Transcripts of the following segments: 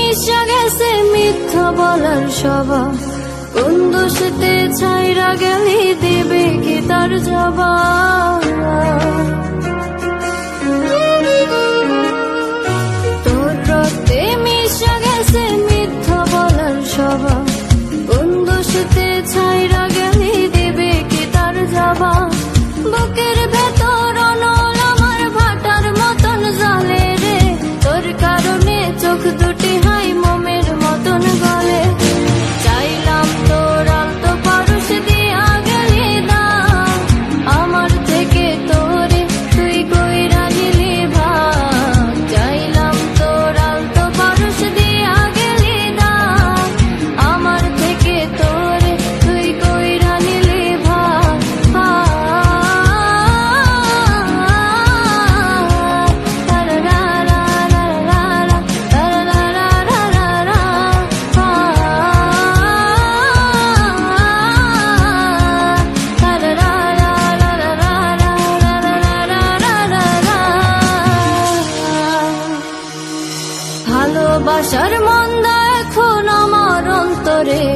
মিশা গেছে মিথ্যা বলার স্বভাব, কোন দোষেতে ছাইরা গেলি দিবে কি তার জবাব। তোর রক্তে মিশা গেছে মিথ্যা বলার স্বভাব, কোন দোষেতে ছাইরা গেলি দিবে কি তার জবাব। বুকের ভেতর অনল আমার ভাটার মতন জ্বলে রে, তোর কারণে চোখ দুটি হাই মোমের মতন গলে। চাইলাম তোর আলতো পারস দিয়া গেলি দাম, আমার থেকে তোরে তুই কইরা নিলি ভাগ। চাইলাম তোর আলতো পারস দিয়া গেলি দাম, আমার থেকে তোরে তুই কইরা নিলি ভাগ। ভালোবাসার মন্দা এখন আমার অন্তরে,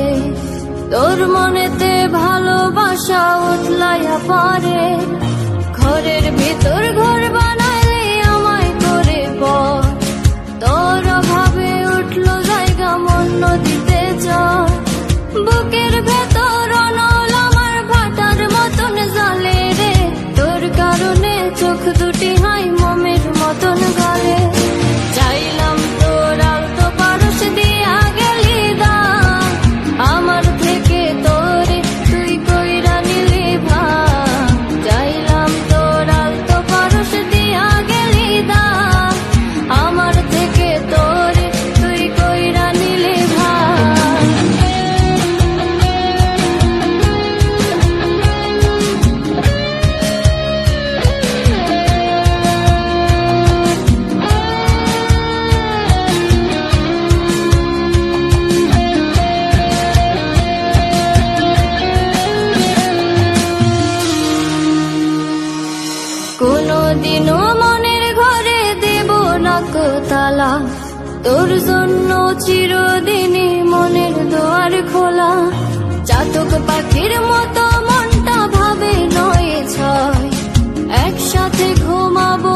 তোর মনেতে ভালোবাসা উঠলাইয়া পারে। ঘরের ভিতর ঘর বানাইলে আমায় করে বল, তোর অভাবে উঠলো জায়গা মন নদীতে চল। বুকের ভেতর অনল আমার ভাটার মতন জ্বলে রে, তোর কারণে চোখ দুটি হাই মোমের মতন গলে। চাইলাম তোর আলতো পারস দিয়া গেলি দাম, আমার থেকে তোরে তুই কইরা নিলি ভাগ। চাইলাম তোর আলতো পারস দিয়া গেলি দাম, আমার থেকে তোরে তুই কইরা নিলি ভাগ। কোনদিনও মনের ঘরে দেব না কো তালা, তোর জন্য চিরদিনই মনের দুয়ার খোলা। চাতক পাখির মতো মনটা ভাবে নয় ছয়, একসাথে ঘুমাবো